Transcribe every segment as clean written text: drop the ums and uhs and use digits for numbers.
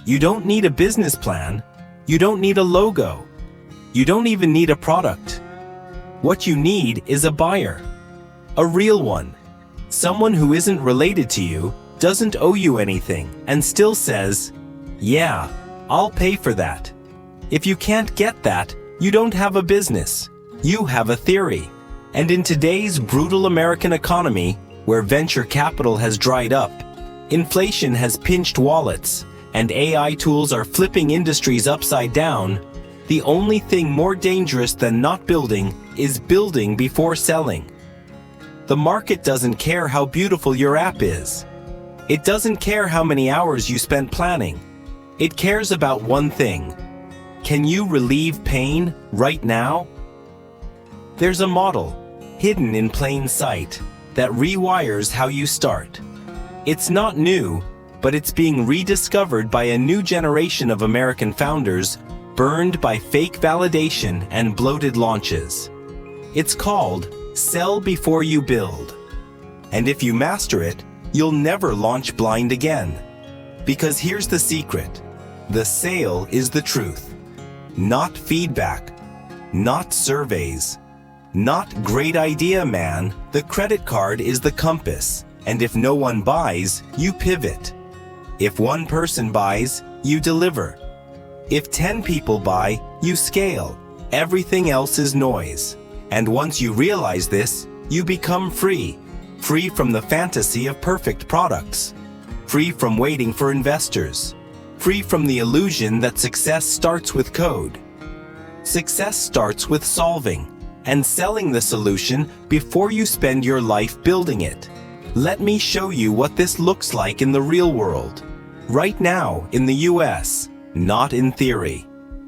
You don't need a business plan. You don't need a logo. You don't even need a product. What you need is a buyer. A real one. Someone who isn't related to you, doesn't owe you anything, and still says, "Yeah, I'll pay for that." If you can't get that, you don't have a business. You have a theory. And in today's brutal American economy, where venture capital has dried up, inflation has pinched wallets, and AI tools are flipping industries upside down, the only thing more dangerous than not building is building before selling. The market doesn't care how beautiful your app is. It doesn't care how many hours you spent planning. It cares about one thing. Can you relieve pain right now? There's a model, hidden in plain sight, that rewires how you start. It's not new, but it's being rediscovered by a new generation of American founders burned by fake validation and bloated launches. It's called Sell Before You Build. And if you master it, you'll never launch blind again. Because here's the secret. The sale is the truth. Not feedback. Not surveys. Not great idea, man. The credit card is the compass. And if no one buys, you pivot. If one person buys, you deliver. If 10 people buy, you scale. Everything else is noise. And once you realize this, you become free. Free from the fantasy of perfect products. Free from waiting for investors. Free from the illusion that success starts with code. Success starts with solving and selling the solution before you spend your life building it. Let me show you what this looks like in the real world. Right now in the US, not in theory.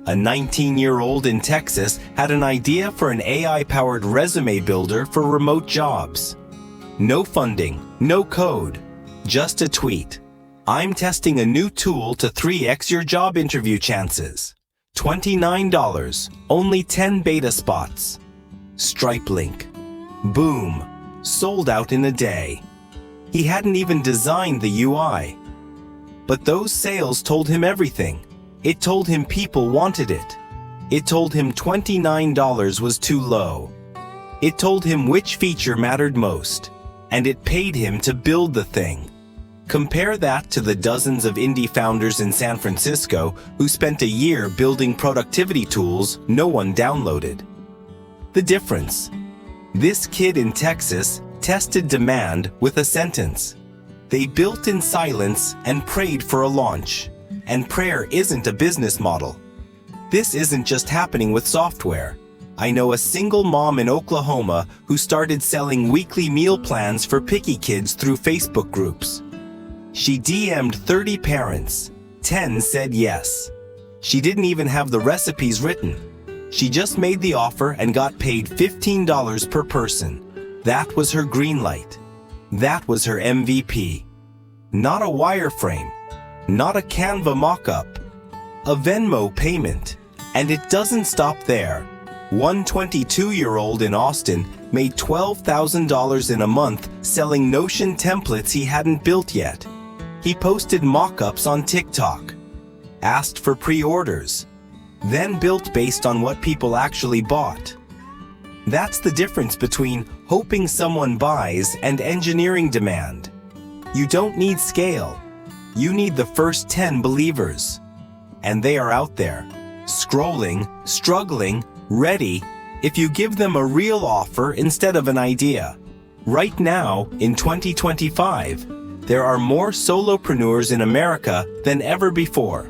A 19-year-old in Texas had an idea for an AI-powered resume builder for remote jobs. No funding, no code, just a tweet. "I'm testing a new tool to 3x your job interview chances. $29, only 10 beta spots." Stripe link. Boom, sold out in a day. He hadn't even designed the UI. But those sales told him everything. It told him people wanted it. It told him $29 was too low. It told him which feature mattered most. And it paid him to build the thing. Compare that to the dozens of indie founders in San Francisco who spent a year building productivity tools no one downloaded. The difference. This kid in Texas tested demand with a sentence. They built in silence and prayed for a launch. And prayer isn't a business model. This isn't just happening with software. I know a single mom in Oklahoma who started selling weekly meal plans for picky kids through Facebook groups. She DM'd 30 parents. 10 said yes. She didn't even have the recipes written. She just made the offer and got paid $15 per person. That was her green light. That was her MVP. Not a wireframe. Not a Canva mock-up. A Venmo payment. And it doesn't stop there. One 22-year-old in Austin made $12,000 in a month selling Notion templates he hadn't built yet. He posted mock-ups on TikTok, asked for pre-orders, then built based on what people actually bought. That's the difference between hoping someone buys and engineering demand. You don't need scale. You need the first 10 believers. And they are out there, scrolling, struggling, ready, if you give them a real offer instead of an idea. Right now, in 2025, there are more solopreneurs in America than ever before.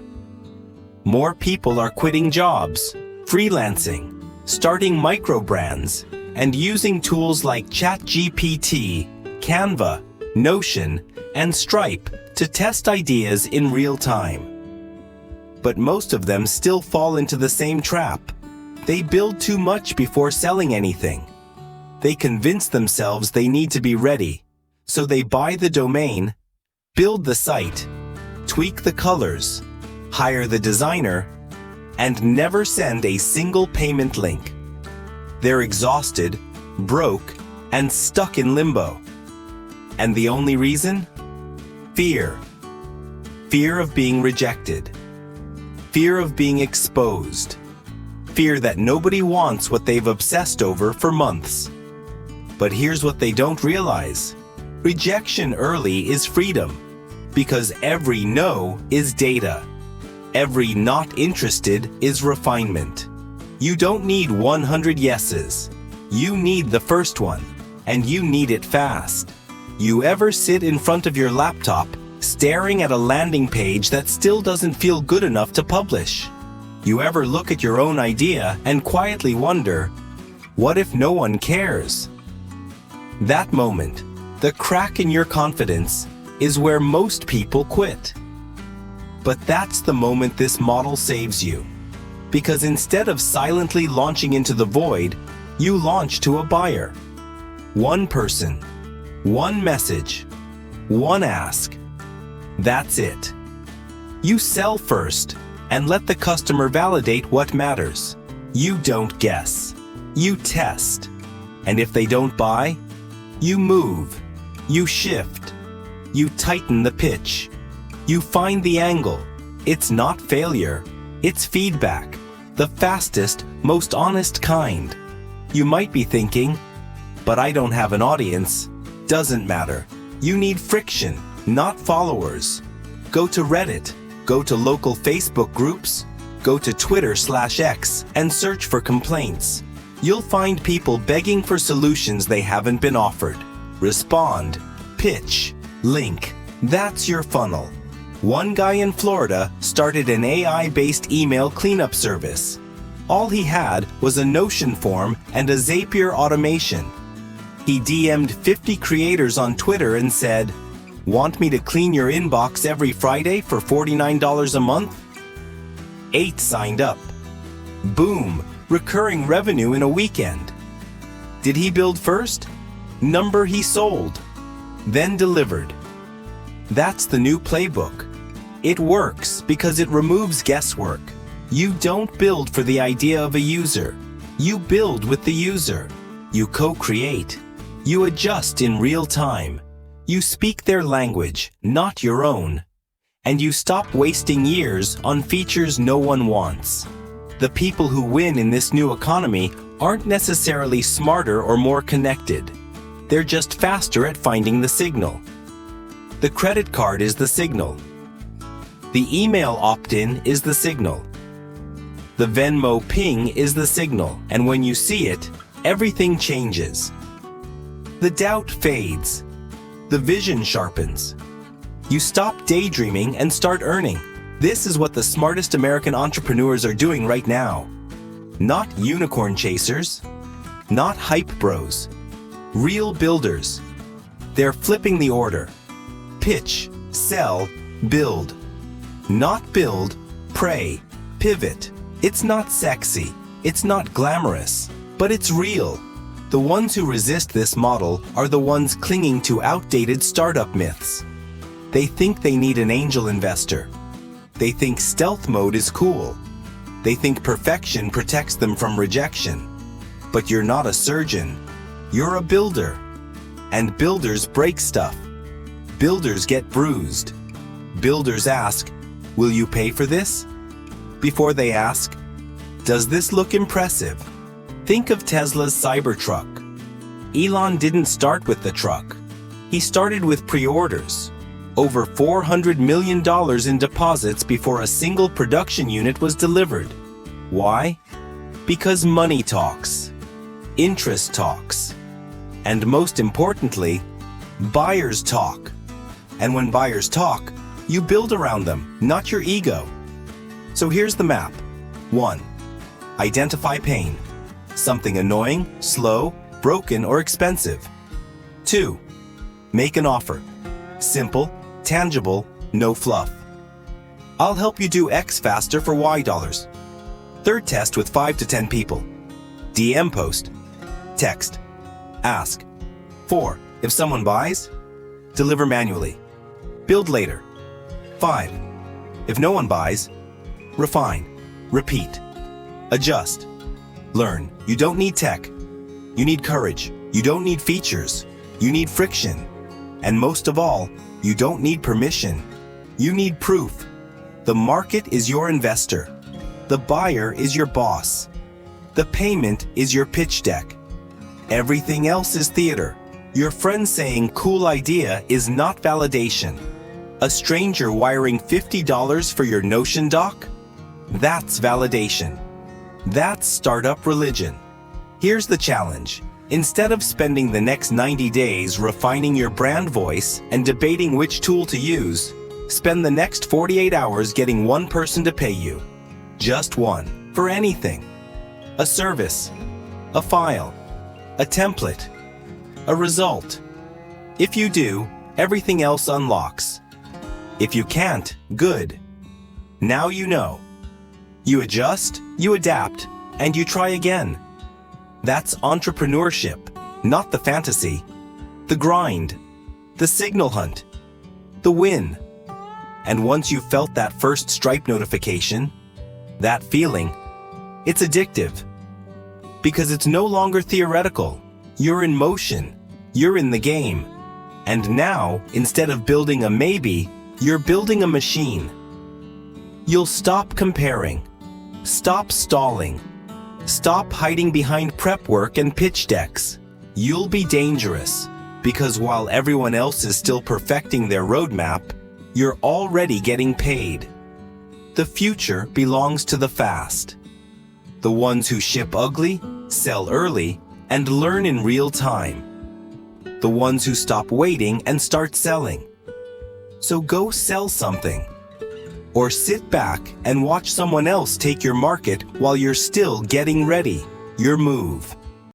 More people are quitting jobs, freelancing, starting micro brands, and using tools like ChatGPT, Canva, Notion, and Stripe to test ideas in real time. But most of them still fall into the same trap. They build too much before selling anything. They convince themselves they need to be ready, so they buy the domain, build the site, tweak the colors, hire the designer, and never send a single payment link. They're exhausted, broke, and stuck in limbo. And the only reason? Fear. Fear of being rejected. Fear of being exposed. Fear that nobody wants what they've obsessed over for months. But here's what they don't realize. Rejection early is freedom, because every no is data. Every not interested is refinement. You don't need 100 yeses. You need the first one, and you need it fast. You ever sit in front of your laptop, staring at a landing page that still doesn't feel good enough to publish? You ever look at your own idea and quietly wonder, what if no one cares? That moment, the crack in your confidence, is where most people quit. But that's the moment this model saves you. Because instead of silently launching into the void, you launch to a buyer. One person, one message, one ask. That's it. You sell first and let the customer validate what matters. You don't guess. You test. And if they don't buy, you move. You shift. You tighten the pitch. You find the angle. It's not failure. It's feedback. The fastest, most honest kind. You might be thinking, but I don't have an audience. Doesn't matter. You need friction, not followers. Go to Reddit. Go to local Facebook groups. Go to Twitter/X and search for complaints. You'll find people begging for solutions they haven't been offered. Respond. Pitch. Link. That's your funnel. One guy in Florida started an AI-based email cleanup service. All he had was a Notion form and a Zapier automation. He DM'd 50 creators on Twitter and said, "Want me to clean your inbox every Friday for $49 a month?" 8 signed up. Boom, recurring revenue in a weekend. Did he build first? Number he sold, then delivered. That's the new playbook. It works because it removes guesswork. You don't build for the idea of a user. You build with the user. You co-create. You adjust in real time. You speak their language, not your own. And you stop wasting years on features no one wants. The people who win in this new economy aren't necessarily smarter or more connected. They're just faster at finding the signal. The credit card is the signal. The email opt-in is the signal. The Venmo ping is the signal, and when you see it, everything changes. The doubt fades. The vision sharpens. You stop daydreaming and start earning. This is what the smartest American entrepreneurs are doing right now. Not unicorn chasers, not hype bros, real builders. They're flipping the order. Pitch, sell, build. Not build, pray, pivot. It's not sexy, it's not glamorous, but it's real. The ones who resist this model are the ones clinging to outdated startup myths. They think they need an angel investor. They think stealth mode is cool. They think perfection protects them from rejection. But you're not a surgeon. You're a builder. And builders break stuff. Builders get bruised. Builders ask, "Will you pay for this?" Before they ask, "Does this look impressive?" Think of Tesla's Cybertruck. Elon didn't start with the truck. He started with pre-orders. Over $400 million in deposits before a single production unit was delivered. Why? Because money talks. Interest talks. And most importantly, buyers talk. And when buyers talk, you build around them, not your ego. So here's the map. 1. Identify pain. Something annoying, slow, broken, or expensive. 2. Make an offer. Simple, tangible, no fluff. I'll help you do X faster for Y dollars. Third test with 5 to 10 people. DM post. Text. Ask. 4. If someone buys, deliver manually. Build later. 5. If no one buys, refine. Repeat. Adjust. Learn. You don't need tech. You need courage. You don't need features. You need friction. And most of all, you don't need permission. You need proof. The market is your investor. The buyer is your boss. The payment is your pitch deck. Everything else is theater. Your friend saying cool idea is not validation. A stranger wiring $50 for your Notion doc? That's validation. That's startup religion. Here's the challenge. Instead of spending the next 90 days refining your brand voice and debating which tool to use, spend the next 48 hours getting one person to pay you. Just one. For anything. A service. A file. A template. A result. If you do, everything else unlocks. If you can't, good. Now you know. You adjust, you adapt, and you try again. That's entrepreneurship, not the fantasy. The grind. The signal hunt. The win. And once you've felt that first Stripe notification, that feeling, it's addictive. Because it's no longer theoretical. You're in motion. You're in the game. And now, instead of building a maybe, you're building a machine. You'll stop comparing. Stop stalling. Stop hiding behind prep work and pitch decks. You'll be dangerous. Because while everyone else is still perfecting their roadmap, you're already getting paid. The future belongs to the fast. The ones who ship ugly, sell early, and learn in real time. The ones who stop waiting and start selling. So go sell something. Or sit back and watch someone else take your market while you're still getting ready. Your move.